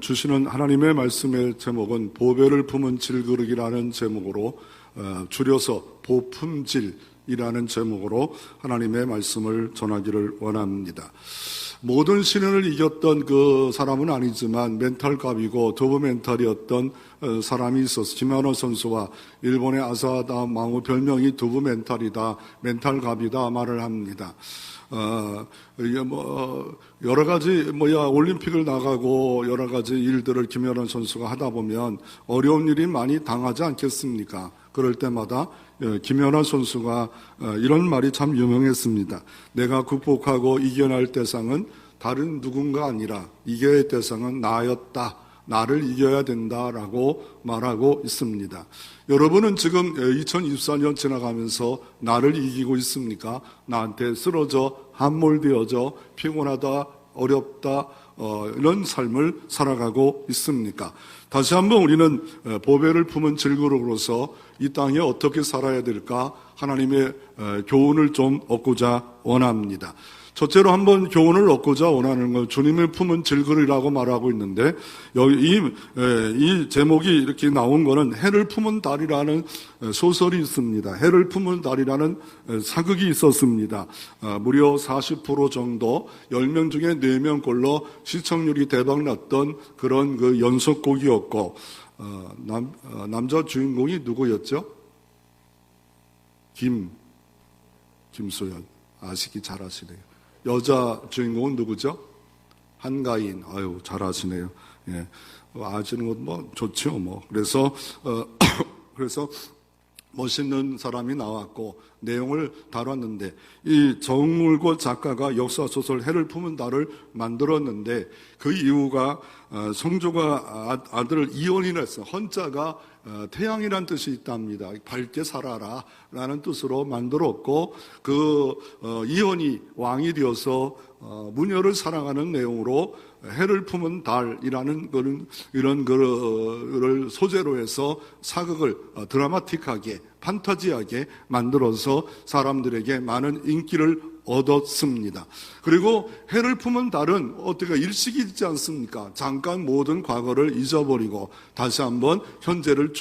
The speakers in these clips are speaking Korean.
주시는 하나님의 말씀의 제목은 보배를 품은 질그릇이라는 제목으로 줄여서 보품질이라는 제목으로 하나님의 말씀을 전하기를 원합니다. 모든 시련을 이겼던 그 사람은 아니지만 멘탈갑이고 더블 멘탈이었던 사람이 있었어. 김연호 선수와 일본의 아사다 마우 별명이 두부 멘탈이다, 멘탈갑이다 말을 합니다. 이게 여러 가지 올림픽을 나가고 여러 가지 일들을 김연호 선수가 하다 보면 어려운 일이 많이 당하지 않겠습니까? 그럴 때마다 김연아 선수가 이런 말이 참 유명했습니다. 내가 극복하고 이겨낼 대상은 다른 누군가 아니라 이겨야 할 대상은 나였다. 나를 이겨야 된다라고 말하고 있습니다. 여러분은 지금 2024년 지나가면서 나를 이기고 있습니까? 나한테 쓰러져 함몰되어져 피곤하다, 어렵다, 이런 삶을 살아가고 있습니까? 다시 한번 우리는 보배를 품은 질그릇으로서 이 땅에 어떻게 살아야 될까 하나님의 교훈을 좀 얻고자 원합니다. 첫째로 한번 교훈을 얻고자 원하는 건 주님을 품은 질그릇이라고 말하고 있는데 여기 이 제목이 이렇게 나온 거는 해를 품은 달이라는 소설이 있습니다. 해를 품은 달이라는 사극이 있었습니다. 무려 40% 정도 10명 중에 4명꼴로 시청률이 대박 났던 그런 그 연속곡이었고 남자 주인공이 누구였죠? 김소연. 아시기 잘하시네요. 여자 주인공은 누구죠? 한가인. 아유, 잘하시네요. 예. 아시는 건 좋죠, 그래서 멋있는 사람이 나왔고, 내용을 다뤘는데, 이 정울고 작가가 역사소설 해를 품은 달을 만들었는데, 그 이유가, 성조가 아들을 이혼이라 했어요. 헌자가 태양이란 뜻이 있답니다. 밝게 살아라 라는 뜻으로 만들었고, 이혼이 왕이 되어서 무녀를 사랑하는 내용으로 해를 품은 달이라는 이런 거를 소재로 해서 사극을 드라마틱하게 판타지하게 만들어서 사람들에게 많은 인기를 얻었습니다. 그리고 해를 품은 달은 어떻게 일식이 있지 않습니까? 잠깐 모든 과거를 잊어버리고 다시 한번 현재를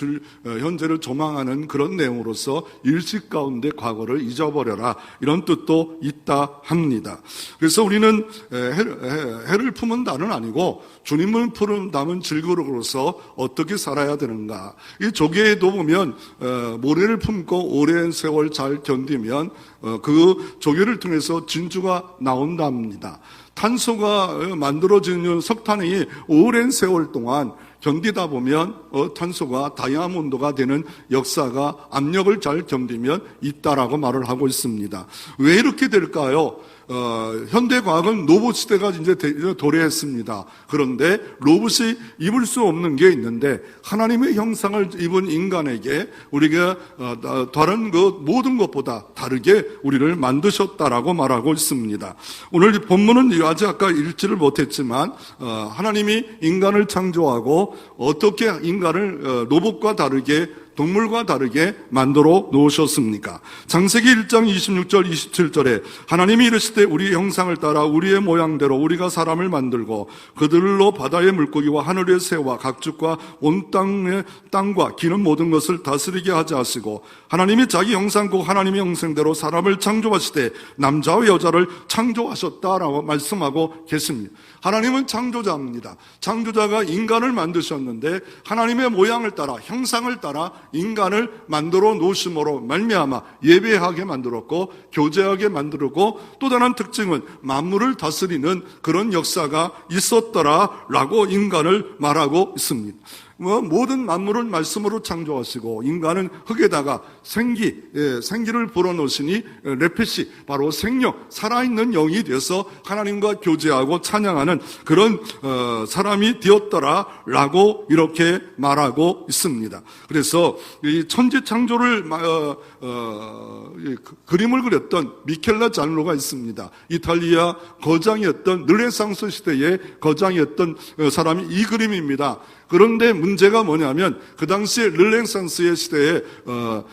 조망하는 그런 내용으로서 일식 가운데 과거를 잊어버려라 이런 뜻도 있다 합니다. 그래서 우리는 해를 품은 달은 아니고 주님을 담은 질그릇으로서 어떻게 살아야 되는가. 이 조개에도 보면 모래를 품고 오랜 세월 잘 견디면 그 조개를 통해서 진주가 나온답니다. 탄소가 만들어지는 석탄이 오랜 세월 동안 견디다 보면 탄소가 다이아몬드가 되는 역사가 압력을 잘 견디면 있다라고 말을 하고 있습니다. 왜 이렇게 될까요? 현대과학은 로봇 시대가 이제 도래했습니다. 그런데 로봇이 입을 수 없는 게 있는데 하나님의 형상을 입은 인간에게 우리가 다른 모든 것보다 다르게 우리를 만드셨다라고 말하고 있습니다. 오늘 이 본문은 아직 아까 읽지를 못했지만 하나님이 인간을 창조하고 어떻게 인간을 로봇과 다르게 동물과 다르게 만들어 놓으셨습니까? 창세기 1장 26절 27절에 하나님이 이르시되 우리의 형상을 따라 우리의 모양대로 우리가 사람을 만들고 그들로 바다의 물고기와 하늘의 새와 각축과 온 땅과 기는 모든 것을 다스리게 하지 하시고 하나님이 자기 형상고 하나님의 형상대로 사람을 창조하시되 남자와 여자를 창조하셨다라고 말씀하고 계십니다. 하나님은 창조자입니다. 창조자가 인간을 만드셨는데 하나님의 모양을 따라 형상을 따라 인간을 만들어 놓으심으로 말미암아 예배하게 만들었고 교제하게 만들었고 또 다른 특징은 만물을 다스리는 그런 역사가 있었더라라고 인간을 말하고 있습니다. 모든 만물을 말씀으로 창조하시고 인간은 흙에다가 생기를 불어넣으시니 레핏이 바로 생명, 살아있는 영이 되어서 하나님과 교제하고 찬양하는 그런 사람이 되었더라라고 이렇게 말하고 있습니다. 그래서 이 천지 창조를 그림을 그렸던 미켈란젤로가 있습니다. 이탈리아 거장이었던 르네상스 시대의 거장이었던 사람이 이 그림입니다. 그런데 문제가 뭐냐면 그 당시에 르네상스의 시대에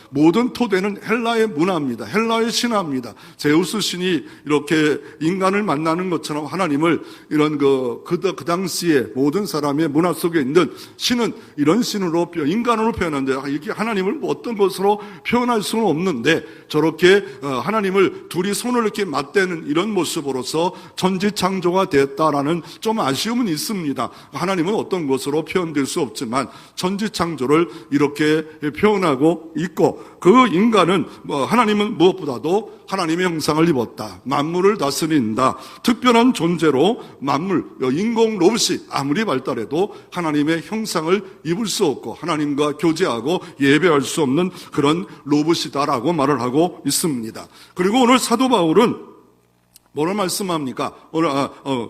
모든 토대는 헬라의 문화입니다. 헬라의 신화입니다. 제우스 신이 이렇게 인간을 만나는 것처럼 하나님을 이런 그 당시에 모든 사람의 문화 속에 있는 신은 이런 신으로 인간으로 표현하는데 이게 하나님을 뭐 어떤 것으로 표현할 수는 없는데 저렇게 하나님을 둘이 손을 이렇게 맞대는 이런 모습으로서 천지창조가 됐다라는 좀 아쉬움은 있습니다. 하나님은 어떤 것으로 표현될 수 없지만 천지창조를 이렇게 표현하고 있고 그 인간은 하나님은 무엇보다도 하나님의 형상을 입었다. 만물을 다스린다. 특별한 존재로 만물, 인공 로봇이 아무리 발달해도 하나님의 형상을 입을 수 없고 하나님과 교제하고 예배할 수 없는 그런 로봇이다라고 말을 하고 있습니다. 그리고 오늘 사도 바울은 뭐를 말씀합니까? 오늘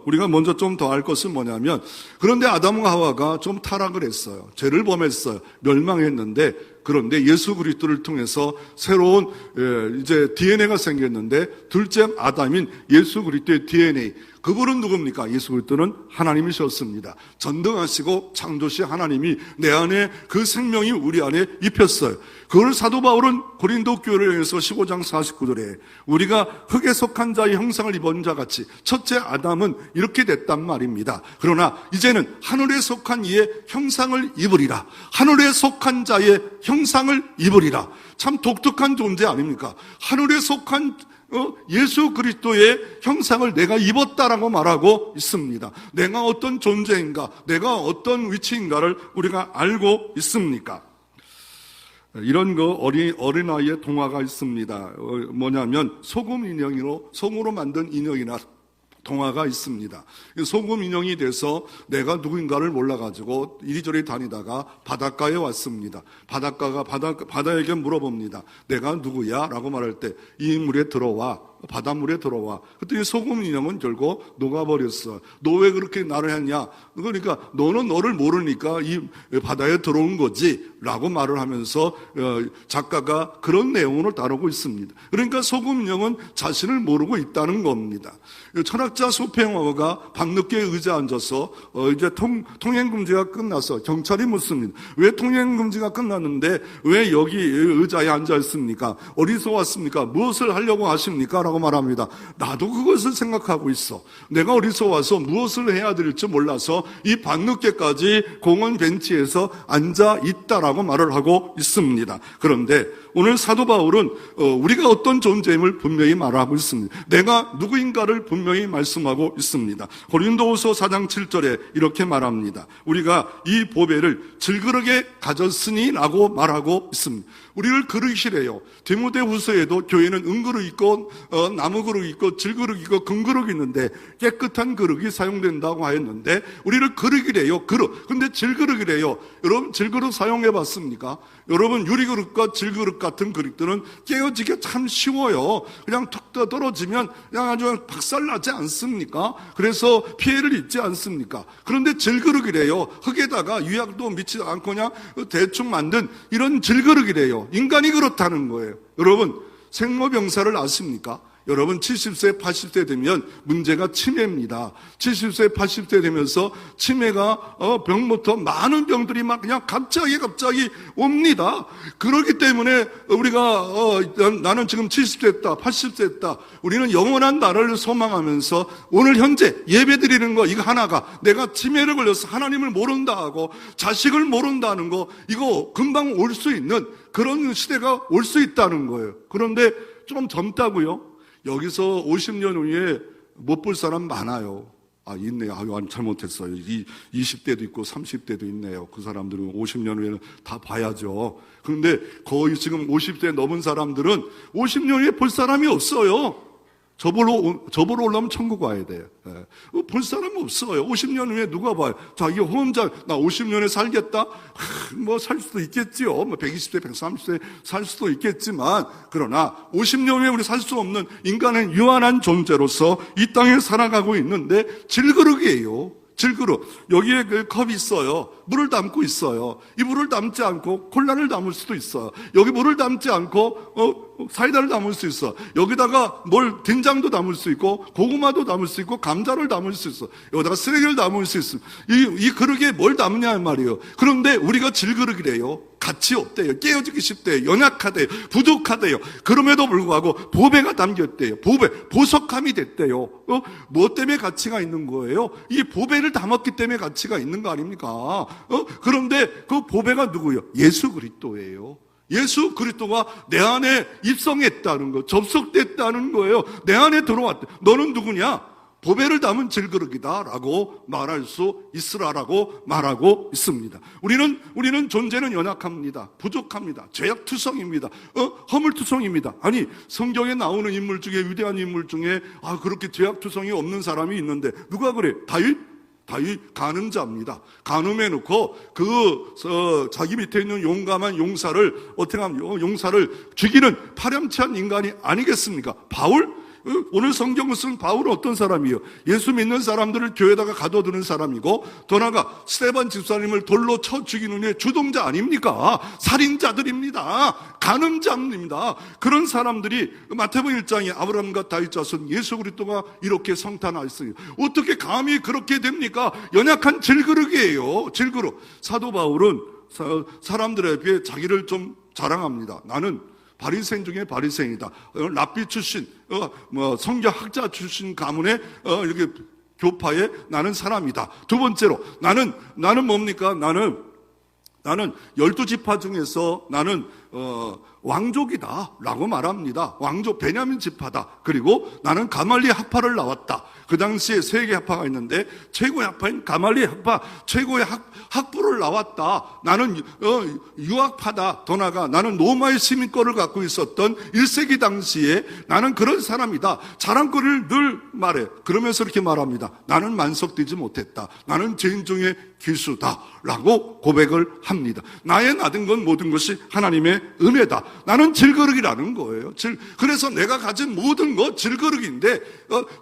우리가 먼저 좀 더 알 것은 뭐냐면 그런데 아담과 하와가 좀 타락을 했어요. 죄를 범했어요. 멸망했는데 그런데 예수 그리스도를 통해서 새로운 이제 DNA가 생겼는데 둘째 아담인 예수 그리스도의 DNA 그분은 누굽니까? 예수 그리스도는 하나님이셨습니다. 전능하시고 창조시 하나님이 내 안에 그 생명이 우리 안에 입혔어요. 그걸 사도 바울은 고린도 교회를 향해서 15장 49절에 우리가 흙에 속한 자의 형상을 입은 자 같이 첫째 아담은 이렇게 됐단 말입니다. 그러나 이제는 하늘에 속한 이의 형상을 입으리라. 하늘에 속한 자의 형상을 입으리라. 참 독특한 존재 아닙니까? 하늘에 속한 예수 그리스도의 형상을 내가 입었다라고 말하고 있습니다. 내가 어떤 존재인가, 내가 어떤 위치인가를 우리가 알고 있습니까? 이런 어린아이의 동화가 있습니다. 뭐냐면 소금 인형으로 송으로 만든 인형이나 동화가 있습니다. 소금 인형이 돼서 내가 누구인가를 몰라가지고 이리저리 다니다가 바닷가에 왔습니다. 바다에게 물어봅니다. 내가 누구야? 라고 말할 때 이 물에 들어와. 바닷물에 들어와. 그랬더니 소금 인형은 결국 녹아버렸어. 너 왜 그렇게 나를 했냐? 그러니까 너는 너를 모르니까 이 바다에 들어온 거지 라고 말을 하면서 작가가 그런 내용을 다루고 있습니다. 그러니까 소금 인형은 자신을 모르고 있다는 겁니다. 철학자 소팽어가 밤늦게 의자에 앉아서 이제 통행금지가 끝나서 경찰이 묻습니다. 왜 통행금지가 끝났는데 왜 여기 의자에 앉아 있습니까? 어디서 왔습니까? 무엇을 하려고 하십니까? 라고 말합니다. 나도 그것을 생각하고 있어. 내가 어디서 와서 무엇을 해야 될지 몰라서 이 밤늦게까지 공원 벤치에서 앉아 있다라고 말을 하고 있습니다. 그런데 오늘 사도 바울은 우리가 어떤 존재임을 분명히 말하고 있습니다. 내가 누구인가를 분명히 말씀하고 있습니다. 고린도후서 4장 7절에 이렇게 말합니다. 우리가 이 보배를 질그릇에 가졌으니 라고 말하고 있습니다. 우리를 그릇이래요. 디모데후서에도 교회는 은그릇 있고 나무 그릇 있고 질그릇 있고 금그릇 있는데 깨끗한 그릇이 사용된다고 하였는데 우리를 그릇이래요. 그릇. 근데 질그릇이래요. 여러분 질그릇 사용해 봤습니까? 여러분 유리그릇과 질그릇 같은 그릇들은 깨어지기 참 쉬워요. 그냥 툭 떨어지면 그냥 아주 박살나지 않습니까? 그래서 피해를 입지 않습니까? 그런데 질그릇이래요. 흙에다가 유약도 미치지 않고 그냥 대충 만든 이런 질그릇이래요. 인간이 그렇다는 거예요. 여러분 생로병사를 아십니까? 여러분 70세, 80세 되면 문제가 치매입니다. 70세, 80세 되면서 치매가 병부터 많은 병들이 막 그냥 갑자기 옵니다. 그렇기 때문에 우리가 나는 지금 70세였다, 80세였다. 우리는 영원한 나라를 소망하면서 오늘 현재 예배드리는 거 이거 하나가 내가 치매를 걸려서 하나님을 모른다 하고 자식을 모른다는 거 이거 금방 올 수 있는 그런 시대가 올 수 있다는 거예요. 그런데 좀 젊다고요? 여기서 50년 후에 못 볼 사람 많아요. 있네요. 잘못했어요. 20대도 있고 30대도 있네요. 그 사람들은 50년 후에는 다 봐야죠. 그런데 거의 지금 50대 넘은 사람들은 50년 후에 볼 사람이 없어요. 저보러 올라오면 천국 와야 돼요. 볼 사람 없어요. 50년 후에 누가 봐요? 자기 혼자 나 50년에 살겠다? 뭐 살 수도 있겠지요. 뭐 120세, 130세 살 수도 있겠지만 그러나 50년 후에 우리 살 수 없는 인간은 유한한 존재로서 이 땅에 살아가고 있는데 질그릇이에요. 질그릇. 여기에 그 컵이 있어요. 물을 담고 있어요. 이 물을 담지 않고 콜라를 담을 수도 있어요. 여기 물을 담지 않고 사이다를 담을 수 있어. 여기다가 된장도 담을 수 있고 고구마도 담을 수 있고 감자를 담을 수 있어. 여기다가 쓰레기를 담을 수 있어. 이 그릇에 뭘 담냐 말이에요. 그런데 우리가 질그릇이래요. 가치 없대요. 깨어지기 쉽대요. 연약하대요. 부족하대요. 그럼에도 불구하고 보배가 담겼대요. 보석함이 됐대요. 뭐 때문에 가치가 있는 거예요? 이 보배를 담았기 때문에 가치가 있는 거 아닙니까? 그런데 그 보배가 누구예요? 예수 그리스도예요. 예수 그리스도가 내 안에 입성했다는 거, 접속됐다는 거예요. 내 안에 들어왔다. 너는 누구냐? 보배를 담은 질그릇이다 라고 말할 수 있으라라고 말하고 있습니다. 우리는 존재는 연약합니다. 부족합니다. 죄악투성입니다. 허물투성입니다. 아니, 성경에 나오는 인물 중에, 위대한 인물 중에 그렇게 죄악투성이 없는 사람이 있는데 누가 그래? 다윗 간음자입니다. 간음해놓고 자기 밑에 있는 용감한 용사를 어떻게 하면 용사를 죽이는 파렴치한 인간이 아니겠습니까? 바울? 오늘 성경을 쓴 바울은 어떤 사람이에요? 예수 믿는 사람들을 교회에다가 가둬두는 사람이고, 더 나아가 스데반 집사님을 돌로 쳐 죽이는 데 주동자 아닙니까? 살인자들입니다. 간음자입니다. 그런 사람들이 마태복음 1장에 아브라함과 다윗 자손 예수 그리스도가 이렇게 성탄하였으니 어떻게 감히 그렇게 됩니까? 연약한 질그릇이에요. 질그릇. 사도 바울은 사람들에게 자기를 좀 자랑합니다. 나는 바리새인 중에 바리새인이다. 랍비 출신, 성경학자 출신 가문의 이렇게 교파에 나는 사람이다. 두 번째로 나는 뭡니까? 나는 12지파 중에서 나는 왕족이다 라고 말합니다. 왕족 베냐민 지파다. 그리고 나는 가말리 학파를 나왔다. 그 당시에 세 개 학파가 있는데 최고의 학파인 가말리 학파, 최고의 학부를 나왔다. 나는 유학파다. 더 나아가 나는 로마의 시민권을 갖고 있었던 1세기 당시에 나는 그런 사람이다. 자랑거리를 늘 말해. 그러면서 이렇게 말합니다. 나는 만석되지 못했다. 나는 죄인 중에 기수다 라고 고백을 합니다. 나의 나든 건 모든 것이 하나님의 은혜다. 나는 질그릇이라는 거예요. 그래서 내가 가진 모든 것 질그릇인데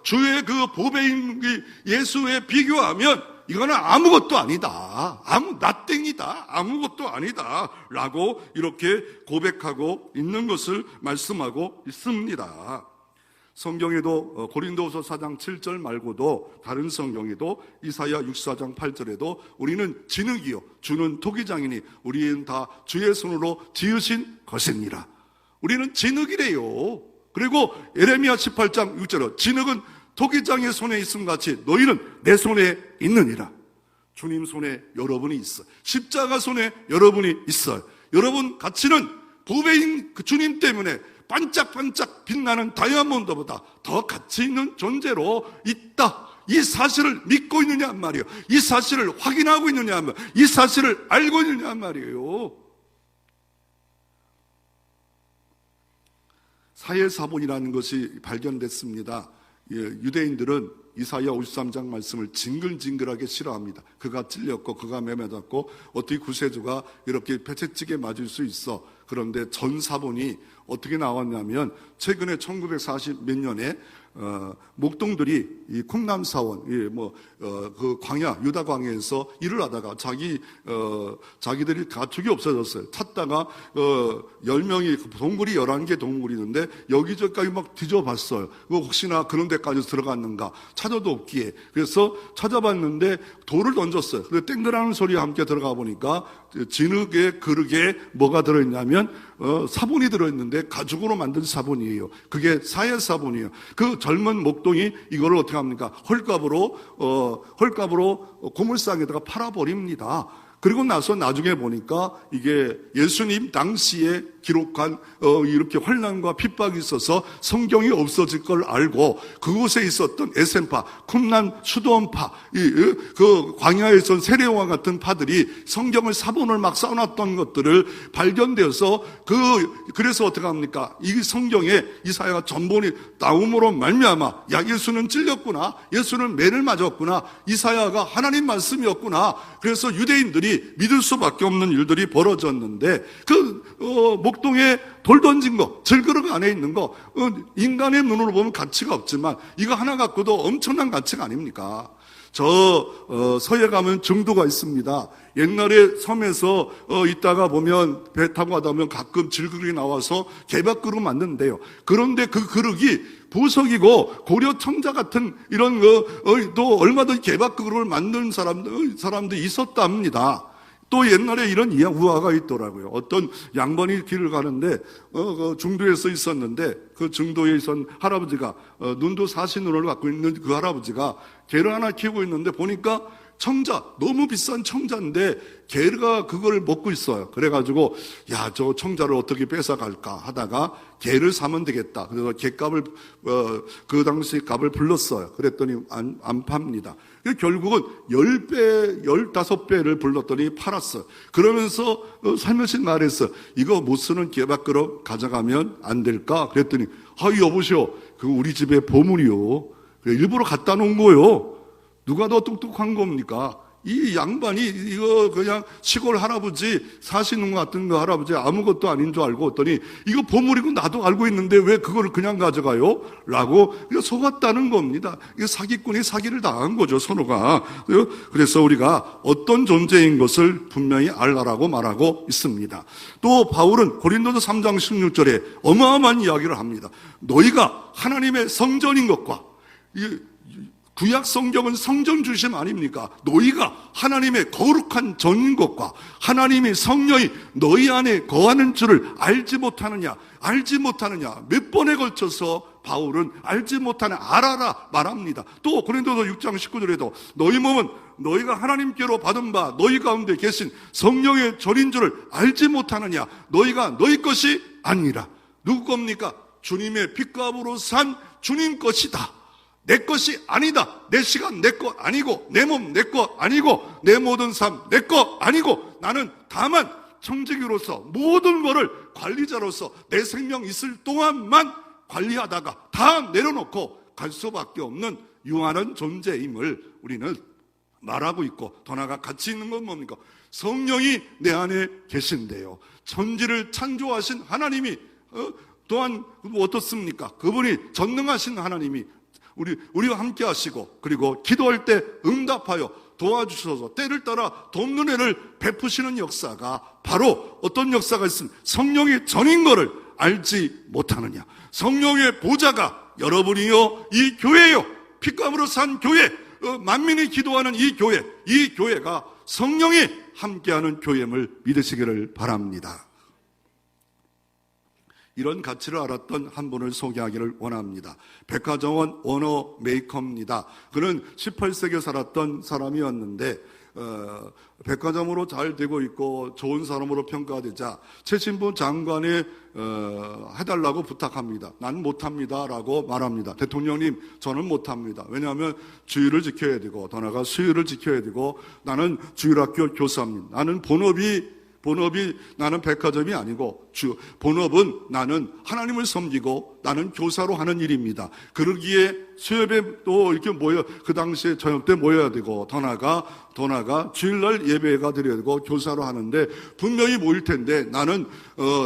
주의 그 보배인 예수에 비교하면 이거는 아무것도 아니다. 나땡이다. 아무것도 아니다. 라고 이렇게 고백하고 있는 것을 말씀하고 있습니다. 성경에도 고린도후서 4장 7절 말고도 다른 성경에도 이사야 64장 8절에도 우리는 진흙이요 주는 토기장이니 우리는 다 주의 손으로 지으신 것이니라. 우리는 진흙이래요. 그리고 예레미야 18장 6절에 진흙은 토기장의 손에 있음 같이 너희는 내 손에 있느니라. 주님 손에 여러분이 있어. 십자가 손에 여러분이 있어요. 여러분 가치는 보배인 그 주님 때문에 반짝반짝 빛나는 다이아몬드보다 더 가치 있는 존재로 있다. 이 사실을 믿고 있느냐 말이에요. 이 사실을 확인하고 있느냐 말이에요. 이 사실을 알고 있느냐 말이에요. 사회사본이라는 것이 발견됐습니다. 유대인들은 이사야 53장 말씀을 징글징글하게 싫어합니다. 그가 찔렸고 그가 매맞았고 어떻게 구세주가 이렇게 배채찍에 맞을 수 있어. 그런데 전 사본이 어떻게 나왔냐면 최근에 1940 몇 년에 목동들이 이 쿰남사원, 그 광야, 유다 광야에서 일을 하다가 자기들이 가축이 없어졌어요. 찾다가 10명이 동굴이 11개 동굴이 있는데 여기저기까지 막 뒤져봤어요. 혹시나 그런 데까지 들어갔는가 찾아도 없기에. 그래서 찾아봤는데 돌을 던졌어요. 근데 땡그라는 소리와 함께 들어가 보니까 진흙의 그릇에 뭐가 들어있냐면 사본이 들어있는데 가죽으로 만든 사본이에요. 그게 사회사본이에요. 그 젊은 목동이 이거를 어떻게 합니까? 헐값으로 고물상에다가 팔아버립니다. 그리고 나서 나중에 보니까 이게 예수님 당시에 기록한 이렇게 환난과 핍박이 있어서 성경이 없어질 걸 알고 그곳에 있었던 에센파, 쿰난 수도원파, 그 광야에서 세례요한 같은 파들이 성경을 사본을 막 써놨던 것들을 발견되어서 그래서 어떻게 합니까? 이 성경에 이사야가 전본이 나옴으로 말미암아 야 예수는 찔렸구나, 예수는 매를 맞았구나, 이사야가 하나님 말씀이었구나. 그래서 유대인들이 믿을 수밖에 없는 일들이 벌어졌는데 목동에 돌 던진 거, 질그릇 안에 있는 거 인간의 눈으로 보면 가치가 없지만 이거 하나 갖고도 엄청난 가치가 아닙니까? 서해 가면 정도가 있습니다. 옛날에 섬에서 있다가 보면 배 타고 가다 보면 가끔 질그릇이 나와서 개밥그릇 만드는데요. 그런데 그 그릇이 보석이고 고려 청자 같은 이런 또 얼마든지 개밥그릇을 만드는 사람도 있었답니다. 또 옛날에 이런 우화가 있더라고요. 어떤 양반이 길을 가는데 중도에서 있었는데 그 중도에 있던 할아버지가 눈도 사시눈을 갖고 있는 그 할아버지가 개를 하나 키우고 있는데 보니까 청자, 너무 비싼 청자인데 개가 그걸 먹고 있어요. 그래가지고 저 청자를 어떻게 뺏어갈까 하다가 개를 사면 되겠다. 그래서 개값을 그 당시 값을 불렀어요. 그랬더니 안 팝니다. 결국은 10배, 15배를 불렀더니 팔았어요. 그러면서 살며시 말했어. 이거 못 쓰는 개밥그릇 가져가면 안 될까? 그랬더니 여보시오, 그거 우리 집의 보물이요. 일부러 갖다 놓은 거요. 누가 더 똑똑한 겁니까? 이 양반이 이거 그냥 시골 할아버지 사시는 것 같은 거 할아버지 아무것도 아닌 줄 알고 했더니 이거 보물이고 나도 알고 있는데 왜 그거를 그냥 가져가요? 라고 속았다는 겁니다. 이거 사기꾼이 사기를 당한 거죠, 서로가. 그래서 우리가 어떤 존재인 것을 분명히 알라라고 말하고 있습니다. 또 바울은 고린도서 3장 16절에 어마어마한 이야기를 합니다. 너희가 하나님의 성전인 것과 구약 성경은 성전 중심 아닙니까? 너희가 하나님의 거룩한 전인 것과 하나님의 성령이 너희 안에 거하는 줄을 알지 못하느냐? 몇 번에 걸쳐서 바울은 알지 못하는 알아라 말합니다. 또 고린도서 6장 19절에도 너희 몸은 너희가 하나님께로 받은 바 너희 가운데 계신 성령의 전인 줄을 알지 못하느냐? 너희가 너희 것이 아니라 누구 겁니까? 주님의 핏값으로 산 주님 것이다. 내 것이 아니다. 내 시간 내 것 아니고 내 몸 내 것 아니고 내 모든 삶 내 것 아니고 나는 다만 청지기로서 모든 것을 관리자로서 내 생명 있을 동안만 관리하다가 다 내려놓고 갈 수밖에 없는 유한한 존재임을 우리는 말하고 있고 더 나아가 같이 있는 건 뭡니까? 성령이 내 안에 계신데요. 천지를 창조하신 하나님이 또한 어떻습니까? 그분이 전능하신 하나님이 우리와 함께 하시고 그리고 기도할 때 응답하여 도와주셔서 때를 따라 돕는 애를 베푸시는 역사가 바로 어떤 역사가 있으면 성령의 전인 거를 알지 못하느냐. 성령의 보좌가 여러분이요 이 교회요 핏감으로 산 교회 만민이 기도하는 이 교회가 성령이 함께하는 교회임을 믿으시기를 바랍니다. 이런 가치를 알았던 한 분을 소개하기를 원합니다. 백화정원 오너 메이커입니다. 그는 18세기에 살았던 사람이었는데 백화점으로 잘 되고 있고 좋은 사람으로 평가되자 최신부 장관이 해달라고 부탁합니다. 난 못합니다 라고 말합니다. 대통령님 저는 못합니다. 왜냐하면 주의를 지켜야 되고 더 나아가 수의를 지켜야 되고 나는 주일학교 교사입니다. 나는 본업이 나는 백화점이 아니고 본업은 나는 하나님을 섬기고 나는 교사로 하는 일입니다. 그러기에 수협에 또 이렇게 그 당시에 저녁 때 모여야 되고 더 나아가 주일날 예배가 드려야 되고 교사로 하는데 분명히 모일 텐데 나는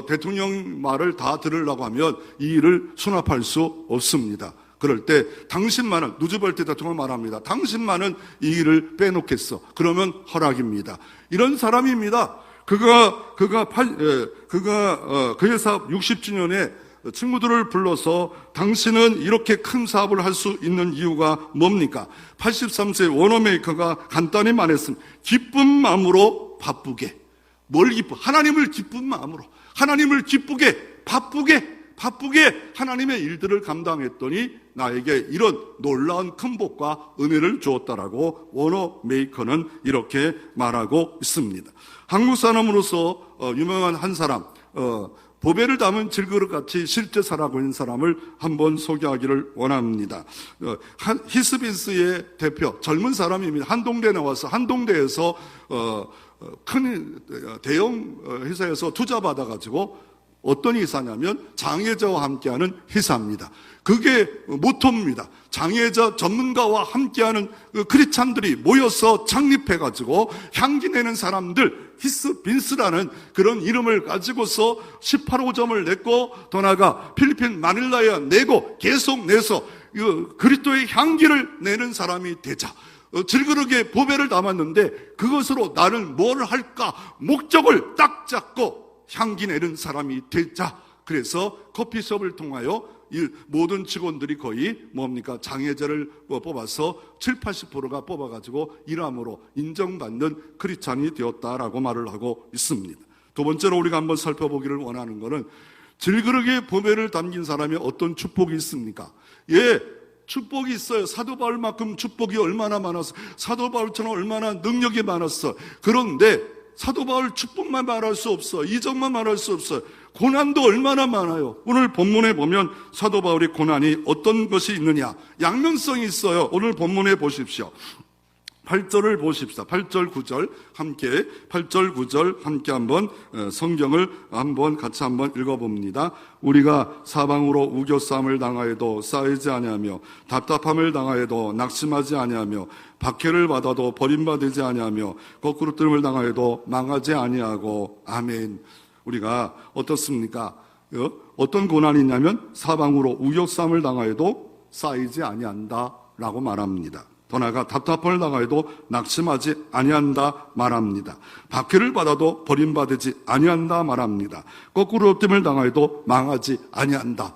대통령 말을 다 들으려고 하면 이 일을 수납할 수 없습니다. 그럴 때 당신만은 누즈벨트 대통령 말합니다. 당신만은 이 일을 빼놓겠어. 그러면 허락입니다. 이런 사람입니다. 그가 그의 사업 60주년에 친구들을 불러서 당신은 이렇게 큰 사업을 할 수 있는 이유가 뭡니까? 83세 워너메이커가 간단히 말했습니다. 기쁜 마음으로 바쁘게. 뭘 기뻐? 하나님을 기쁜 마음으로. 하나님을 기쁘게, 바쁘게 하나님의 일들을 감당했더니 나에게 이런 놀라운 큰 복과 은혜를 주었다라고 워너메이커는 이렇게 말하고 있습니다. 한국 사람으로서 유명한 한 사람, 보배를 담은 질그릇 같이 실제 살아가고 있는 사람을 한번 소개하기를 원합니다. 히스빈스의 대표, 젊은 사람입니다. 한동대에 나와서 한동대에서 큰 대형 회사에서 투자 받아가지고 어떤 회사냐면 장애자와 함께하는 회사입니다. 그게 모토입니다. 장애자 전문가와 함께하는 크리스찬들이 모여서 창립해가지고 향기 내는 사람들, 히스빈스라는 그런 이름을 가지고서 18호점을 냈고 더 나아가 필리핀 마닐라에 내고 계속 내서 그리스도의 향기를 내는 사람이 되자. 질그릇에 보배를 담았는데 그것으로 나는 뭘 할까 목적을 딱 잡고 향기 내는 사람이 되자. 그래서 커피숍을 통하여 모든 직원들이 거의 뭡니까? 장애자를 뽑아서 7, 80%가 뽑아가지고 일함으로 인정받는 크리스찬이 되었다라고 말을 하고 있습니다. 두 번째로 우리가 한번 살펴보기를 원하는 것은 질그릇에 보배를 담긴 사람이 어떤 축복이 있습니까? 예, 축복이 있어요. 사도 바울만큼 축복이 얼마나 많았어. 사도 바울처럼 얼마나 능력이 많았어. 그런데 사도 바울 축복만 말할 수 없어. 이적만 말할 수 없어. 고난도 얼마나 많아요. 오늘 본문에 보면 사도 바울의 고난이 어떤 것이 있느냐. 양면성이 있어요. 오늘 본문에 보십시오. 8절을 보십시다. 8절, 9절 함께 8절, 9절 함께 한번 성경을 한번 같이 한번 읽어봅니다. 우리가 사방으로 우겨싸움을 당하여도 쌓이지 아니하며 답답함을 당하여도 낙심하지 아니하며 박해를 받아도 버림받지 아니하며 거꾸로 뜸을 당하여도 망하지 아니하고 아멘. 우리가 어떻습니까? 어떤 고난이 있냐면 사방으로 우겨싸움을 당하여도 쌓이지 아니한다라고 말합니다. 더 나아가 답답함을 당하여도 낙심하지 아니한다 말합니다. 박해를 받아도 버림받지 아니한다 말합니다. 거꾸로 뜸을 당하여도 망하지 아니한다.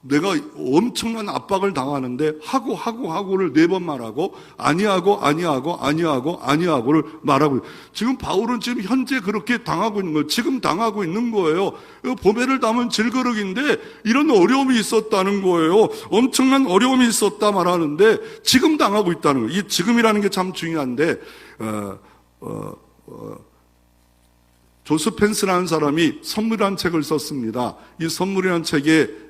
내가 엄청난 압박을 당하는데 하고를 4번 말하고 아니하고를 말하고 지금 바울은 지금 현재 그렇게 당하고 있는 거예요. 지금 당하고 있는 거예요. 보배를 담은 질그릇인데 이런 어려움이 있었다는 거예요. 엄청난 어려움이 있었다 말하는데 지금 당하고 있다는 거예요. 이 지금이라는 게 참 중요한데 조스 펜스라는 사람이 선물이라는 책을 썼습니다. 이 선물이라는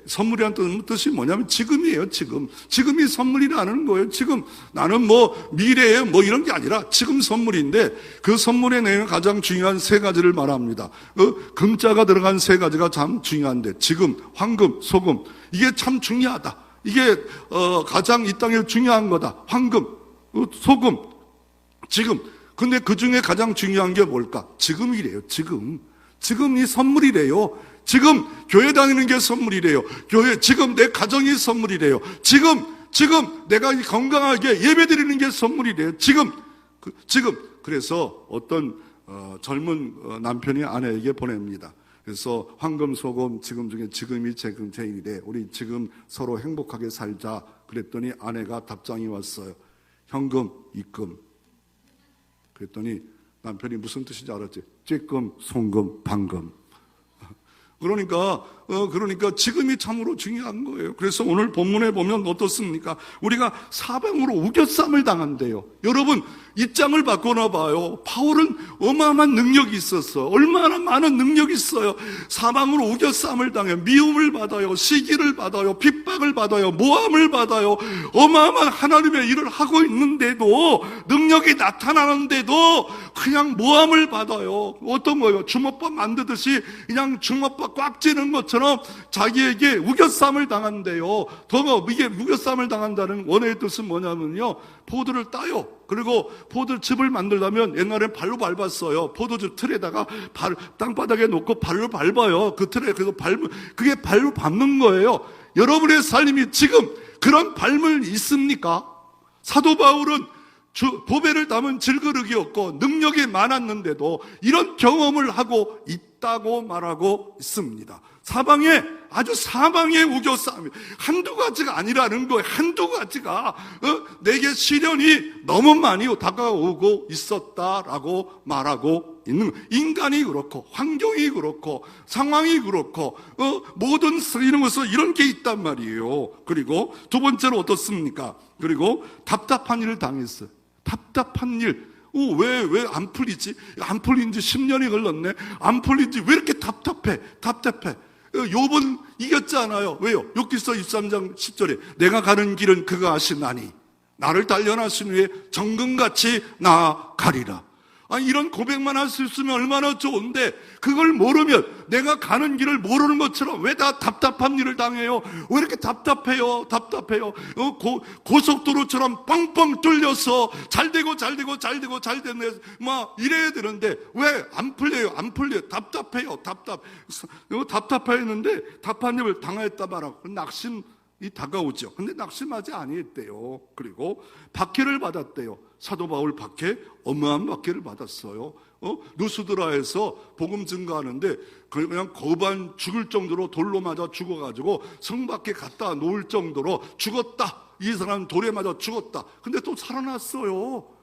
선물이라는 뜻이 뭐냐면 지금이에요, 지금. 지금이 선물이라는 거예요, 지금. 나는 미래에 이런 게 아니라 지금 선물인데 그 선물의 내용은 가장 중요한 3가지를 말합니다. 금자가 들어간 3가지가 참 중요한데 지금, 황금, 소금. 이게 참 중요하다. 이게 가장 이 땅에 중요한 거다. 황금, 소금, 지금. 근데 그 중에 가장 중요한 게 뭘까? 지금이래요, 지금. 지금이 선물이래요. 지금 교회 다니는 게 선물이래요. 지금 내 가정이 선물이래요. 지금 내가 건강하게 예배 드리는 게 선물이래요. 지금. 그래서 어떤 젊은 남편이 아내에게 보냅니다. 그래서 황금, 소금, 지금 중에 지금이 제일이래. 우리 지금 서로 행복하게 살자. 그랬더니 아내가 답장이 왔어요. 현금, 입금. 그랬더니 남편이 무슨 뜻인지 알았지? 쬐끔, 송금, 방금. 그러니까 지금이 참으로 중요한 거예요. 그래서 오늘 본문에 보면 어떻습니까? 우리가 사방으로 우겨쌈을 당한대요. 여러분, 입장을 바꿔나 봐요. 바울은 어마어마한 능력이 있었어. 얼마나 많은 능력이 있어요. 사방으로 우겨쌈을 당해요. 미움을 받아요. 시기를 받아요. 핍박을 받아요. 모함을 받아요. 어마어마한 하나님의 일을 하고 있는데도, 능력이 나타나는데도 그냥 모함을 받아요. 어떤 거예요? 주먹밥 만드듯이 그냥 주먹밥 꽉 찌는 것처럼 자기에게 우겨쌈을 당한대요. 이게 우겨쌈을 당한다는 원어의 뜻은 뭐냐면요, 포도를 따요. 그리고 포도즙을 만들려면 옛날엔 발로 밟았어요. 포도즙 틀에다가 땅바닥에 놓고 발로 밟아요. 그 틀에. 그래서 그게 발로 밟는 거예요. 여러분의 삶이 지금 그런 밟을 있습니까? 사도 바울은 보배를 담은 질그릇이었고 능력이 많았는데도 이런 경험을 하고 있다고 말하고 있습니다. 아주 사방에 우겨싸움이 한두 가지가 아니라는 거예요. 한두 가지가 내게 시련이 너무 많이 다가오고 있었다라고 말하고 있는 거예요. 인간이 그렇고 환경이 그렇고 상황이 그렇고 모든 이런 것은 이런 게 있단 말이에요. 그리고 두 번째로 어떻습니까? 그리고 답답한 일을 당했어요. 답답한 일. 왜 안 풀리지? 안 풀린 지 10년이 걸렸네. 안 풀린 지 왜 이렇게 답답해? 욥은 이겼잖아요. 왜요? 욥기서 23장 10절에 내가 가는 길은 그가 아시나니 나를 단련하신 후에 정금같이 나아가리라. 이런 고백만 할 수 있으면 얼마나 좋은데 그걸 모르면 내가 가는 길을 모르는 것처럼 왜 다 답답한 일을 당해요? 왜 이렇게 답답해요? 고속도로처럼 뻥뻥 뚫려서 잘 되네 막 이래야 되는데 왜 안 풀려요? 답답해요. 답답했는데 답한 일을 당했다 말하고 다가오죠. 근데 낙심하지 아니했대요. 그리고 박해를 받았대요. 사도 바울 박해, 어마어마한 박해를 받았어요. 루스드라에서 복음 증거하는데 그냥 거반 죽을 정도로 돌로 맞아 죽어가지고 성 밖에 갖다 놓을 정도로 죽었다. 이 사람 돌에 맞아 죽었다. 근데 또 살아났어요.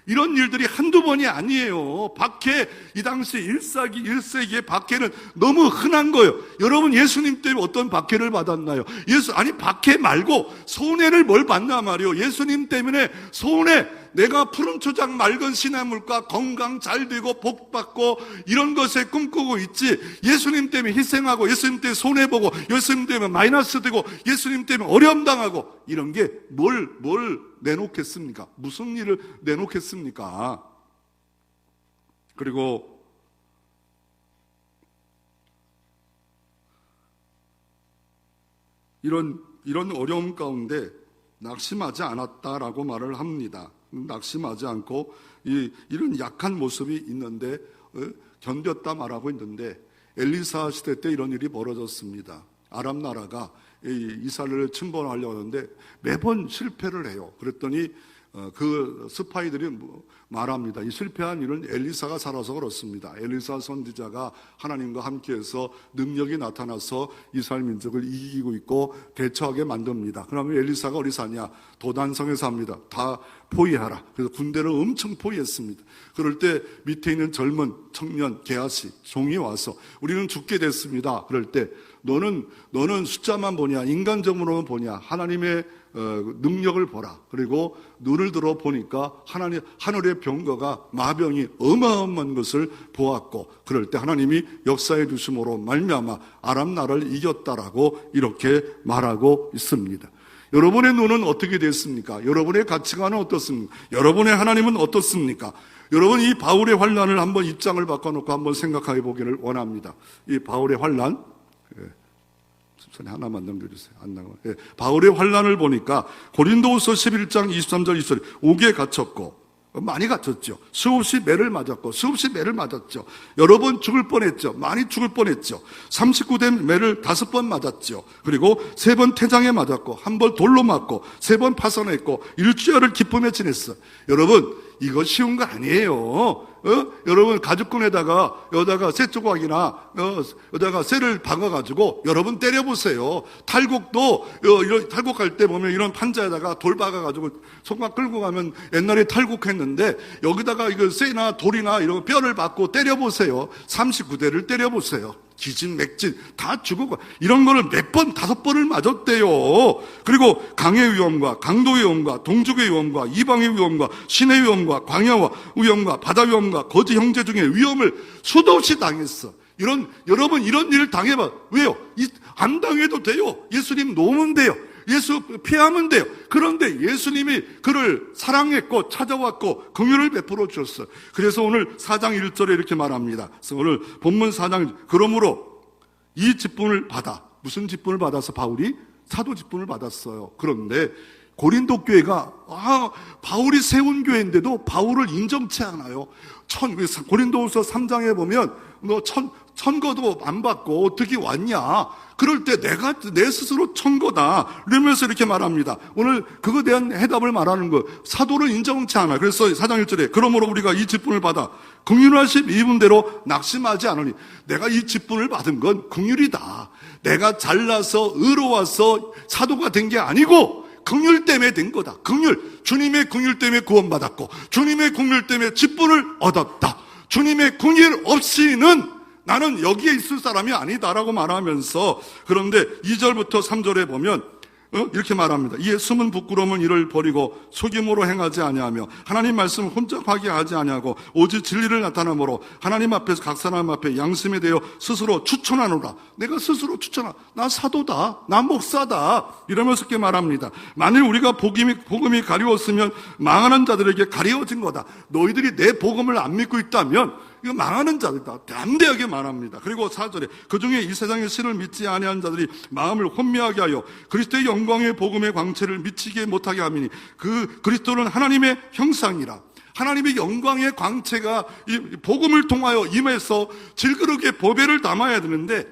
이런 일들이 한두 번이 아니에요. 박해, 이 당시 1세기의 박해는 너무 흔한 거예요. 여러분, 예수님 때문에 어떤 박해를 받았나요? 박해 말고 손해를 뭘 받나 말이요. 예수님 때문에 손해, 내가 푸른 초장 맑은 시냇물과 건강 잘 되고 복 받고 이런 것에 꿈꾸고 있지, 예수님 때문에 희생하고 예수님 때문에 손해보고 예수님 때문에 마이너스 되고 예수님 때문에 어려움 당하고 이런 게 뭘 내놓겠습니까? 무슨 일을 내놓겠습니까? 그리고 이런 어려움 가운데 낙심하지 않았다라고 말을 합니다. 낙심하지 않고 이런 약한 모습이 있는데 견뎠다 말하고 있는데, 엘리사 시대 때 이런 일이 벌어졌습니다. 아람 나라가 이스라엘을 침범하려고 하는데 매번 실패를 해요. 그랬더니 그 스파이들이 말합니다. 이 실패한 일은 엘리사가 살아서 그렇습니다. 엘리사 선지자가 하나님과 함께해서 능력이 나타나서 이스라엘 민족을 이기고 있고 대처하게 만듭니다. 그러면 엘리사가 어디 사냐? 도단성에 삽니다. 다 포위하라. 그래서 군대를 엄청 포위했습니다. 그럴 때 밑에 있는 젊은 청년 게하시 종이 와서 우리는 죽게 됐습니다. 그럴 때 너는 숫자만 보냐, 인간적으로만 보냐, 하나님의 능력을 보라. 그리고 눈을 들어 보니까 하늘의 병거가 마병이 어마어마한 것을 보았고, 그럴 때 하나님이 역사해 주심으로 말미암아 아람 나라를 이겼다라고 이렇게 말하고 있습니다. 여러분의 눈은 어떻게 됐습니까? 여러분의 가치관은 어떻습니까? 여러분의 하나님은 어떻습니까? 여러분, 이 바울의 환난을 한번 입장을 바꿔놓고 한번 생각해 보기를 원합니다. 이 바울의 환난, 손에 하나만 넘겨주세요. 안 나와. 바울의 환난을 보니까 고린도후서 11장 23절 24절 옥에 갇혔고, 많이 갇혔죠. 수없이 매를 맞았고 수없이 매를 맞았죠. 여러 번 죽을 뻔했죠. 많이 죽을 뻔했죠. 39대 매를 5번 맞았죠. 그리고 3번 태장에 맞았고 1번 돌로 맞고 3번 파선했고 일주일을 기쁨에 지냈어. 여러분, 이거 쉬운 거 아니에요. 여러분, 가죽끈에다가 여다가 쇠 조각이나 여다가 쇠를 박아가지고 여러분 때려보세요. 탈곡도 이런 탈곡할 때 보면 이런 판자에다가 돌 박아가지고 손가 끌고 가면 옛날에 탈곡했는데 여기다가 이거 쇠나 돌이나 이런 뼈를 박고 때려보세요. 39대를 때려보세요. 기진맥진 다 죽어가. 이런 거를 몇 번, 5번을 맞았대요. 그리고 강의 위험과 강도의 위험과 동족의 위험과 이방의 위험과 신의 위험과 광야와 위험과 바다 위험과 거지 형제 중에 위험을 수도 없이 당했어. 여러분 이런 일을 당해봐. 왜요? 안 당해도 돼요. 예수님 놓으면 돼요. 예수 피하면 돼요. 그런데 예수님이 그를 사랑했고 찾아왔고 긍휼을 베풀어 주셨어요. 그래서 오늘 4장 1절에 이렇게 말합니다. 그래서 오늘 본문 4장, 그러므로 이 직분을 받아, 무슨 직분을 받아서 바울이 사도 직분을 받았어요. 그런데 고린도 교회가 바울이 세운 교회인데도 바울을 인정치 않아요. 고린도후서 3장에 보면 너 천거도 안 받고 어떻게 왔냐? 그럴 때 내 스스로 천거다 이러면서 이렇게 말합니다. 오늘 그거에 대한 해답을 말하는 거, 사도를 인정치 않아. 그래서 4장 1절에 그러므로 우리가 이 직분을 받아 긍휼하심 입은대로 낙심하지 않으니, 내가 이 직분을 받은 건 긍휼이다. 내가 잘나서 의로워서 사도가 된 게 아니고 긍휼 때문에 된 거다. 긍휼, 주님의 긍휼 때문에 구원받았고 주님의 긍휼 때문에 직분을 얻었다. 주님의 긍휼 없이는 나는 여기에 있을 사람이 아니다라고 말하면서, 그런데 2절부터 3절에 보면 이렇게 말합니다. 이에 숨은 부끄러움은 이를 버리고 속임으로 행하지 아니하며 하나님 말씀을 혼잡하게 하지 아니하고 오직 진리를 나타내므로 하나님 앞에서 각 사람 앞에 양심에 대하여 스스로 추천하노라. 내가 스스로 나 사도다, 나 목사다 이러면서 이렇게 말합니다. 만일 우리가 복음이 가리웠으면 망하는 자들에게 가리워진 거다. 너희들이 내 복음을 안 믿고 있다면 이거 망하는 자들이다. 담대하게 말합니다. 그리고 4절에 그중에 이 세상의 신을 믿지 아니하는 자들이 마음을 혼미하게 하여 그리스도의 영광의 복음의 광채를 미치게 못하게 하미니 그 그리스도는 하나님의 형상이라. 하나님의 영광의 광채가 이 복음을 통하여 임해서 질그릇에 보배를 담아야 되는데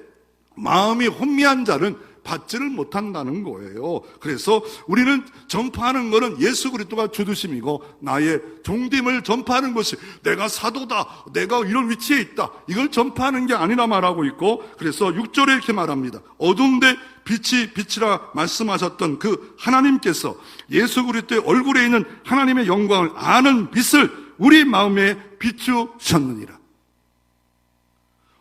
마음이 혼미한 자는 받지를 못한다는 거예요. 그래서 우리는 전파하는 것은 예수 그리스도가 주두심이고 나의 종됨을 전파하는 것이 내가 사도다, 내가 이런 위치에 있다, 이걸 전파하는 게 아니라 말하고 있고, 그래서 6절에 이렇게 말합니다. 어두운데 빛이 빛이라 말씀하셨던 그 하나님께서 예수 그리스도의 얼굴에 있는 하나님의 영광을 아는 빛을 우리 마음에 비추셨느니라.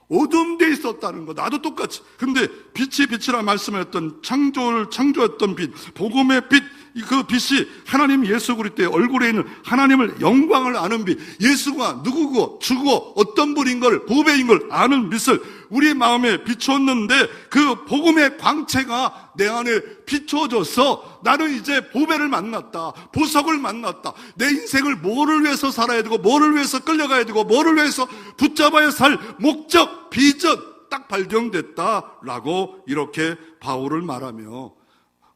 어두운 데 있었다는 거, 나도 똑같이. 근데 빛이 빛이라 말씀했던 창조했던 빛, 복음의 빛, 그 빛이 하나님 예수 그리스도의 얼굴에 있는 하나님을 영광을 아는 빛, 예수가 누구고 주고 어떤 분인 걸, 보배인 걸 아는 빛을 우리 마음에 비추었는데 그 복음의 광채가 내 안에 비춰져서 나는 이제 보배를 만났다, 보석을 만났다. 내 인생을 뭐를 위해서 살아야 되고, 뭐를 위해서 끌려가야 되고, 뭐를 위해서 붙잡아야 살 목적, 비전 딱 발견됐다라고 이렇게 바울을 말하며,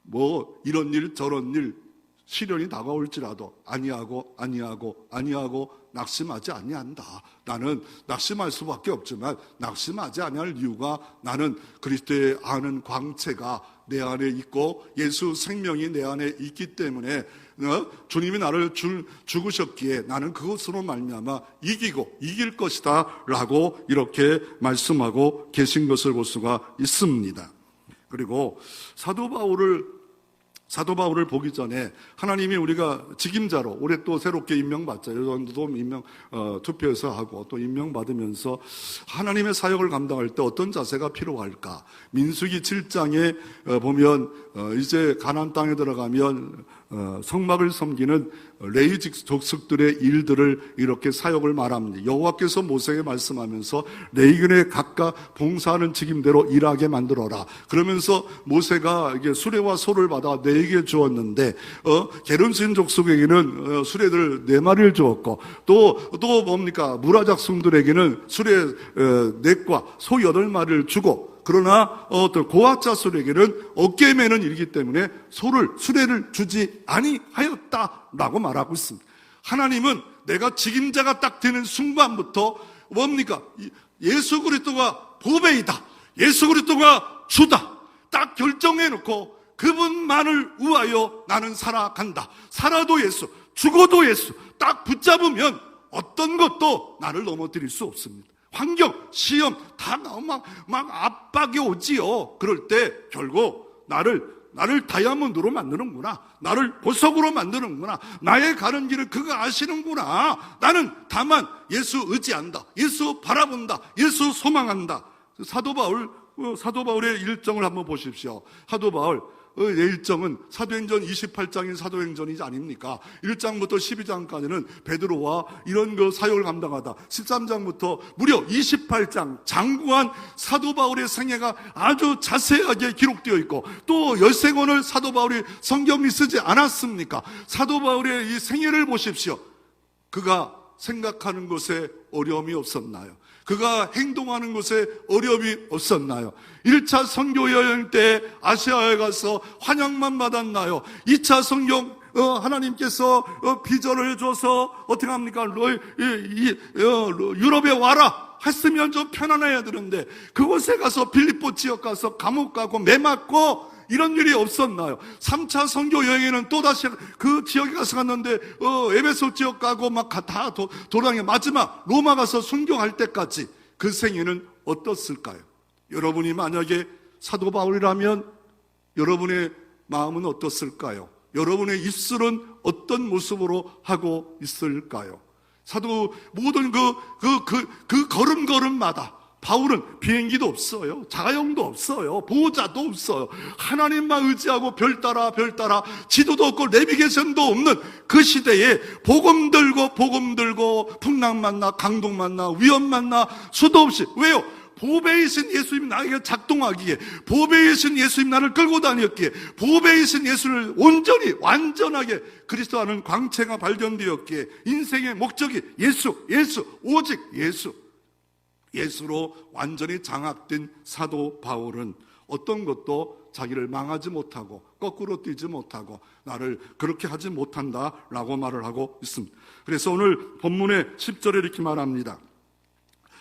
뭐 이런 일 저런 일 시련이 다가올지라도 아니하고 낙심하지 아니한다. 나는 낙심할 수밖에 없지만 낙심하지 아니할 이유가 나는 그리스도의 아는 광채가 내 안에 있고 예수 생명이 내 안에 있기 때문에 주님이 나를 죽으셨기에 나는 그것으로 말미암아 이기고 이길 것이다 라고 이렇게 말씀하고 계신 것을 볼 수가 있습니다. 그리고 사도 바울을 보기 전에 하나님이 우리가 직임자로 올해 또 새롭게 임명받자, 여러분도 투표해서 하고 또 임명받으면서 하나님의 사역을 감당할 때 어떤 자세가 필요할까? 민수기 7장에 보면 이제 가나안 땅에 들어가면 성막을 섬기는 레위 족속들의 일들을 이렇게 사역을 말합니다. 여호와께서 모세에게 말씀하면서 레위군에 각각 봉사하는 직임대로 일하게 만들어라. 그러면서 모세가 이게 수레와 소를 받아 네에게 주었는데 게르신 족속에게는 수레들 4마리를 주었고 또 뭡니까? 무라작승들에게는 수레 4과 소 8마리를 주고, 그러나 어떤 고압 자손에게는 어깨에 매는 일이기 때문에 수레를 주지 아니하였다라고 말하고 있습니다. 하나님은 내가 직임자가 딱 되는 순간부터 뭡니까? 예수 그리스도가 보배이다, 예수 그리스도가 주다 딱 결정해놓고 그분만을 위하여 나는 살아간다. 살아도 예수, 죽어도 예수 딱 붙잡으면 어떤 것도 나를 넘어뜨릴 수 없습니다. 환경, 시험 다 나오면 막 압박이 오지요. 그럴 때 결국 나를 다이아몬드로 만드는구나, 나를 보석으로 만드는구나, 나의 가는 길을 그가 아시는구나. 나는 다만 예수 의지한다, 예수 바라본다, 예수 소망한다. 사도 바울의 일정을 한번 보십시오. 사도 바울의 일정은 사도행전 28장인 사도행전이지 아닙니까? 1장부터 12장까지는 베드로와 이런 그 사역을 감당하다 13장부터 무려 28장 장구한 사도 바울의 생애가 아주 자세하게 기록되어 있고, 또 13권을 사도 바울이 성경에 쓰지 않았습니까? 사도 바울의 이 생애를 보십시오. 그가 생각하는 것에 어려움이 없었나요? 그가 행동하는 것에 어려움이 없었나요? 1차 선교 여행 때 아시아에 가서 환영만 받았나요? 2차 선교 하나님께서 비전을 줘서 어떻게 합니까? 유럽에 와라 했으면 좀 편안해야 되는데 그곳에 가서 빌립보 지역 가서 감옥 가고 매 맞고 이런 일이 없었나요? 3차 선교 여행에는 또다시 그 지역에 가서 갔는데 에베소 지역 가고 막 다 돌아다니고 마지막 로마 가서 순교할 때까지 그 생애는 어떻을까요? 여러분이 만약에 사도 바울이라면 여러분의 마음은 어떻을까요? 여러분의 입술은 어떤 모습으로 하고 있을까요? 모든 그 걸음걸음마다 바울은 비행기도 없어요, 자가용도 없어요, 보호자도 없어요. 하나님만 의지하고 별 따라 지도도 없고 내비게이션도 없는 그 시대에 복음 들고 풍랑 만나 강동 만나 위험 만나 수도 없이. 왜요? 보배이신 예수님이 나에게 작동하기에, 보배이신 예수님이 나를 끌고 다녔기에, 보배이신 예수를 온전히 완전하게 그리스도 아는 광채가 발견되었기에 인생의 목적이 예수 오직 예수로 완전히 장악된 사도 바울은 어떤 것도 자기를 망하지 못하고 거꾸로 뛰지 못하고 나를 그렇게 하지 못한다라고 말을 하고 있습니다. 그래서 오늘 본문의 10절에 이렇게 말합니다.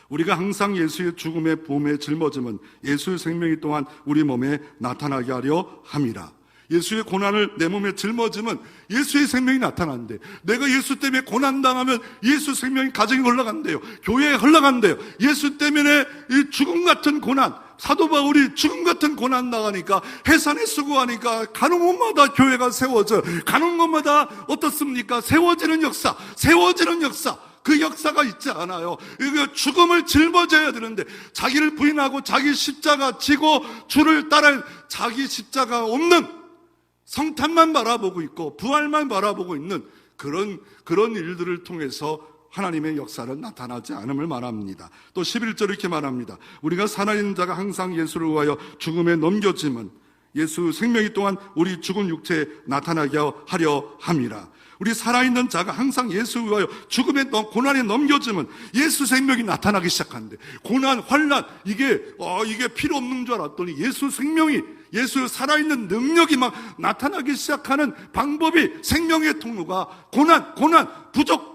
우리가 항상 예수의 죽음의 보험에 짊어짐은 예수의 생명이 또한 우리 몸에 나타나게 하려 함이라. 예수의 고난을 내 몸에 짊어지면 예수의 생명이 나타난대. 내가 예수 때문에 고난당하면 예수 생명이 가정에 흘러간대요. 교회에 흘러간대요. 예수 때문에 이 죽음 같은 고난, 사도 바울이 죽음 같은 고난 나가니까 해산에 수고하니까 가는 곳마다 교회가 세워져. 가는 곳마다 어떻습니까? 세워지는 역사. 그 역사가 있지 않아요. 이거 죽음을 짊어져야 되는데 자기를 부인하고 자기 십자가 지고 주를 따라 자기 십자가 없는 성탄만 바라보고 있고 부활만 바라보고 있는 그런 일들을 통해서 하나님의 역사는 나타나지 않음을 말합니다. 또 11절 이렇게 말합니다. 우리가 살아있는 자가 항상 예수를 위하여 죽음에 넘겨짐은 예수 생명이 또한 우리 죽은 육체에 나타나게 하려 함이라. 우리 살아있는 자가 항상 예수 위하여 죽음의 고난에 넘겨지면 예수 생명이 나타나기 시작한대. 고난, 환난, 이게 필요 없는 줄 알았더니 예수 생명이, 예수 살아있는 능력이 막 나타나기 시작하는 방법이, 생명의 통로가 고난,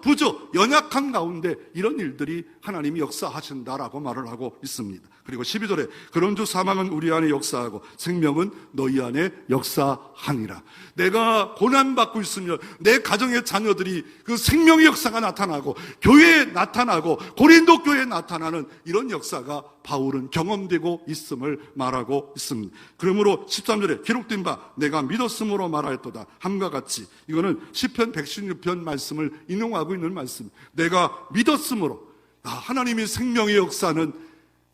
부족, 연약한 가운데 이런 일들이 하나님이 역사하신다라고 말을 하고 있습니다. 그리고 12절에 그런즉 사망은 우리 안에 역사하고 생명은 너희 안에 역사하니라. 내가 고난받고 있으면 내 가정의 자녀들이 그 생명의 역사가 나타나고 교회에 나타나고 고린도 교회에 나타나는 이런 역사가 바울은 경험되고 있음을 말하고 있습니다. 그러므로 13절에 기록된 바 내가 믿었으므로 말하였도다 함과 같이, 이거는 시편 116편 말씀을 인용하고 있는 말씀. 내가 믿었으므로, 하나님의 생명의 역사는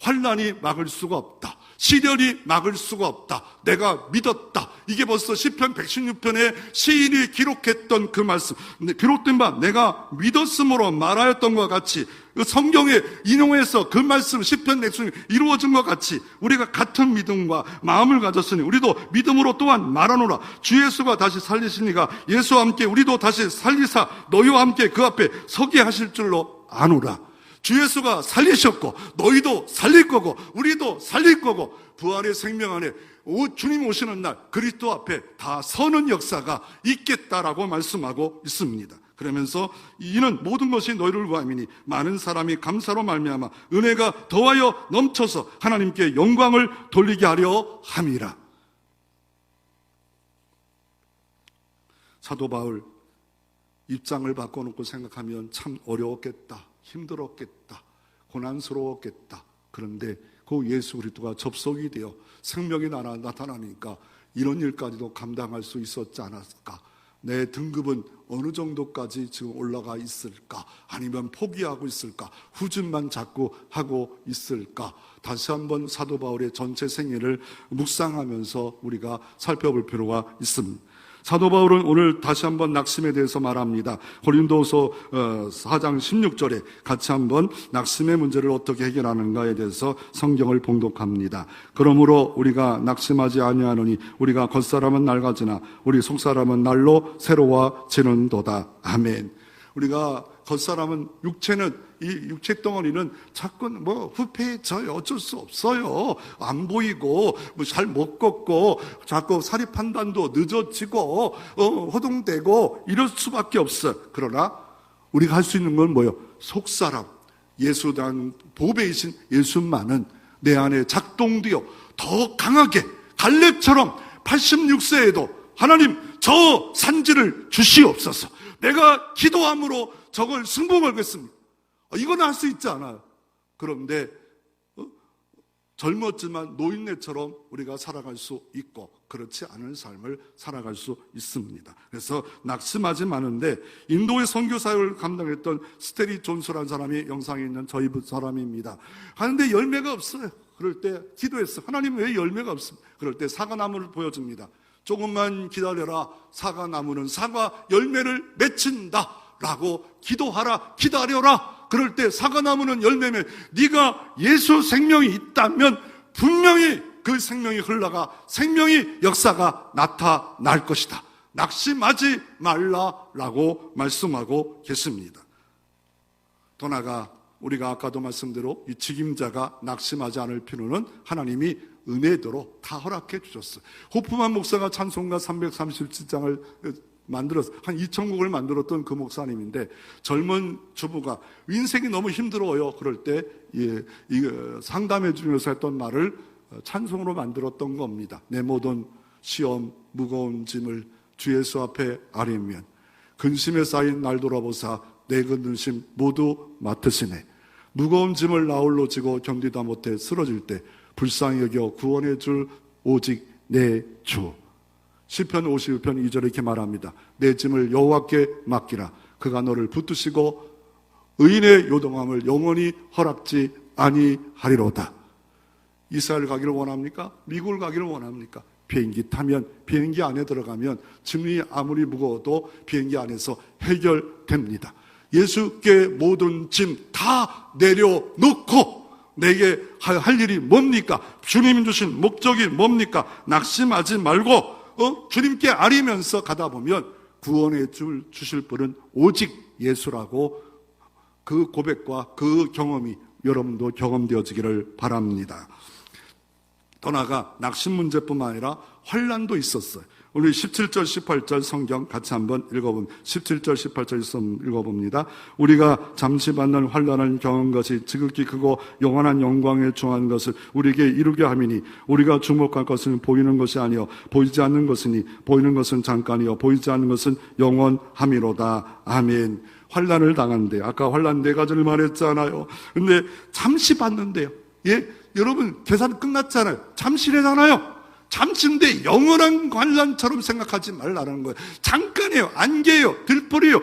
환난이 막을 수가 없다. 시련이 막을 수가 없다. 내가 믿었다. 이게 벌써 시편 116편에 시인이 기록했던 그 말씀, 기록된 바 내가 믿었으므로 말하였던 것과 같이, 성경에 인용해서 그 말씀 시편 116편 이루어진 것 같이 우리가 같은 믿음과 마음을 가졌으니 우리도 믿음으로 또한 말하노라. 주 예수가 다시 살리시니가 예수와 함께 우리도 다시 살리사 너희와 함께 그 앞에 서게 하실 줄로 아노라. 주 예수가 살리셨고 너희도 살릴 거고 우리도 살릴 거고 부활의 생명 안에 주님 오시는 날 그리스도 앞에 다 서는 역사가 있겠다라고 말씀하고 있습니다. 그러면서 이는 모든 것이 너희를 위함이니 많은 사람이 감사로 말미암아 은혜가 더하여 넘쳐서 하나님께 영광을 돌리게 하려 함이라. 사도 바울 입장을 바꿔놓고 생각하면 참 어려웠겠다, 힘들었겠다, 고난스러웠겠다. 그런데 그 예수 그리스도가 접속이 되어 생명이 나타나니까 이런 일까지도 감당할 수 있었지 않았을까? 내 등급은 어느 정도까지 지금 올라가 있을까? 아니면 포기하고 있을까? 후진만 자꾸 하고 있을까? 다시 한번 사도 바울의 전체 생애를 묵상하면서 우리가 살펴볼 필요가 있습니다. 사도 바울은 오늘 다시 한번 낙심에 대해서 말합니다. 고린도서 4장 16절에 같이 한번 낙심의 문제를 어떻게 해결하는가에 대해서 성경을 봉독합니다. 그러므로 우리가 낙심하지 아니하노니 우리가 겉사람은 낡아지나 우리 속사람은 날로 새로워지는도다. 아멘. 우리가 겉사람은 이 육체 덩어리는 자꾸 후패해져요. 어쩔 수 없어요. 안 보이고 잘 못 걷고 자꾸 사리 판단도 늦어지고 허둥대고 이럴 수밖에 없어요. 그러나 우리가 할 수 있는 건 뭐예요? 속사람, 예수단 보배이신 예수만은 내 안에 작동되어 더 강하게 갈렙처럼 86세에도 하나님 저 산지를 주시옵소서. 내가 기도함으로 저걸 승복하겠습니다. 이건 할 수 있지 않아요. 그런데 젊었지만 노인네처럼 우리가 살아갈 수 있고 그렇지 않은 삶을 살아갈 수 있습니다. 그래서 낙심하지 마는데 인도의 선교 사역을 감당했던 스테리 존스라는 사람이 영상에 있는 저희 사람입니다. 하는데 열매가 없어요. 그럴 때 기도했어요. 하나님 왜 열매가 없습니까? 그럴 때 사과나무를 보여줍니다. 조금만 기다려라. 사과나무는 사과 열매를 맺힌다 라고 기도하라, 기다려라. 그럴 때 사과나무는 열매면 네가 예수 생명이 있다면 분명히 그 생명이 흘러가 생명의 역사가 나타날 것이다. 낙심하지 말라라고 말씀하고 계십니다. 더 나아가 우리가 아까도 말씀대로 이 책임자가 낙심하지 않을 필요는 하나님이 은혜대로 다 허락해 주셨어요. 호프만 목사가 찬송가 337장을 한 2,000곡을 만들었던 그 목사님인데, 젊은 주부가 인생이 너무 힘들어요. 그럴 때 상담해 주면서 했던 말을 찬송으로 만들었던 겁니다. 내 모든 시험 무거운 짐을 주 예수 앞에 아뢰면 근심에 쌓인 날 돌아보사 내 근심 모두 맡으시네. 무거운 짐을 나홀로 지고 견디다 못해 쓰러질 때 불쌍히 여겨 구원해 줄 오직 내 주. 시편 51편 2절에 이렇게 말합니다. 내 짐을 여호와께 맡기라. 그가 너를 붙드시고 의인의 요동함을 영원히 허락지 아니하리로다. 이스라엘 가기를 원합니까? 미국을 가기를 원합니까? 비행기 타면, 비행기 안에 들어가면 짐이 아무리 무거워도 비행기 안에서 해결됩니다. 예수께 모든 짐 다 내려놓고 내게 할 일이 뭡니까? 주님이 주신 목적이 뭡니까? 낙심하지 말고 주님께 아뢰면서 가다 보면 구원해 주실 분은 오직 예수라고, 그 고백과 그 경험이 여러분도 경험되어지기를 바랍니다. 더 나아가 낙심 문제뿐만 아니라 환난도 있었어요. 우리 17절 18절 성경 같이 한번 읽어봅니다. 17절 18절 읽어봅니다. 우리가 잠시 받는 환난을 경한 것이 지극히 크고 영원한 영광에 중한 것을 우리에게 이루게 함이니 우리가 주목할 것은 보이는 것이 아니요 보이지 않는 것이니 보이는 것은 잠깐이요 보이지 않는 것은 영원함이로다. 아멘. 환난을 당한대. 아까 환난 4가지를 말했잖아요. 근데 잠시 받는데요. 예? 여러분 계산 끝났잖아요. 잠시래잖아요. 잠시인데 영원한 환난처럼 생각하지 말라는 거예요. 잠깐이에요. 안개예요. 들풀이에요.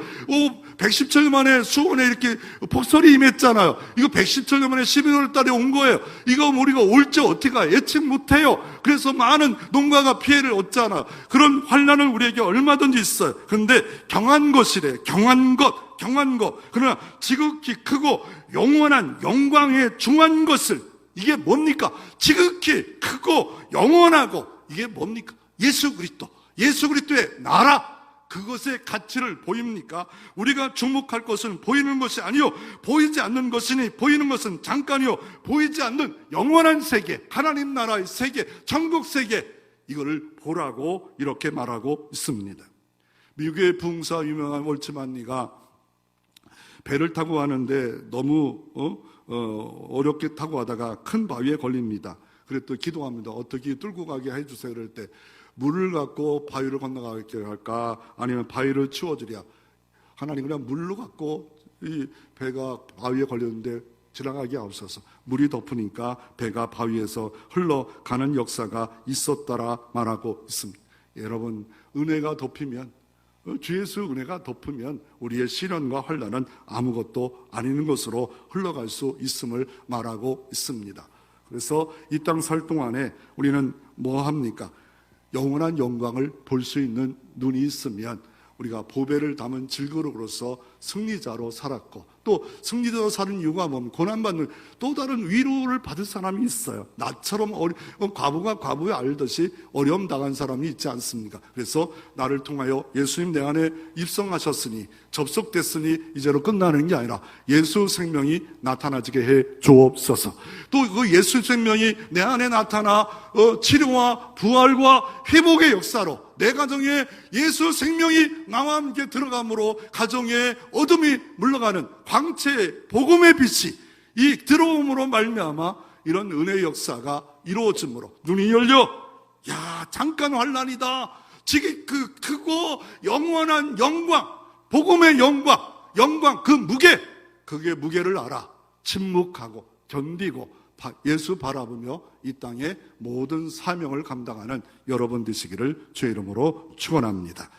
110절 만에 수원에 이렇게 폭설이 임했잖아요. 이거 110절 만에 12월 달에 온 거예요. 이거 우리가 올지 어떻게 예측 못해요. 그래서 많은 농가가 피해를 얻잖아요. 그런 환난은 우리에게 얼마든지 있어요. 그런데 경한 것이래. 경한 것. 그러나 지극히 크고 영원한 영광에 중한 것을, 이게 뭡니까? 지극히 크고 영원하고, 이게 뭡니까? 예수 그리스도의 나라, 그것의 가치를 보입니까? 우리가 주목할 것은 보이는 것이 아니요 보이지 않는 것이니 보이는 것은 잠깐이요 보이지 않는 영원한 세계, 하나님 나라의 세계, 천국 세계, 이거를 보라고 이렇게 말하고 있습니다. 미국의 부흥사 유명한 월츠 만니가 배를 타고 가는데 너무 어렵게 타고 가다가 큰 바위에 걸립니다. 그래 또 기도합니다. 어떻게 뚫고 가게 해주세요. 그럴 때 물을 갖고 바위를 건너가게 할까, 아니면 바위를 치워주랴. 하나님 그냥 물로 갖고 이 배가 바위에 걸렸는데 지나가게 하옵소서. 물이 덮으니까 배가 바위에서 흘러가는 역사가 있었다라 말하고 있습니다. 여러분, 은혜가 덮이면, 주 예수 은혜가 덮으면 우리의 시련과 환난은 아무것도 아닌 것으로 흘러갈 수 있음을 말하고 있습니다. 그래서 이 땅 살 동안에 우리는 뭐 합니까? 영원한 영광을 볼 수 있는 눈이 있으면 우리가 보배를 담은 질그릇으로서 승리자로 살았고, 또 승리자로 사는 이유가 뭡니까? 고난받는 또 다른 위로를 받을 사람이 있어요. 나처럼 과부가 과부에 알듯이 어려움 당한 사람이 있지 않습니까? 그래서 나를 통하여 예수님 내 안에 입성하셨으니, 접속됐으니 이제로 끝나는 게 아니라 예수 생명이 나타나지게 해 주옵소서. 또 그 예수 생명이 내 안에 나타나 치료와 부활과 회복의 역사로 내 가정에 예수 생명이 나와 함께 들어감으로 가정에 어둠이 물러가는 광채의 복음의 빛이 이 들어옴으로 말미암아 이런 은혜의 역사가 이루어짐으로 눈이 열려, 야, 잠깐 환난이다. 지금 그 크고 영원한 영광, 복음의 영광, 그 무게, 그게 무게를 알아. 침묵하고 견디고 예수 바라보며 이 땅의 모든 사명을 감당하는 여러분 되시기를 주의 이름으로 축원합니다.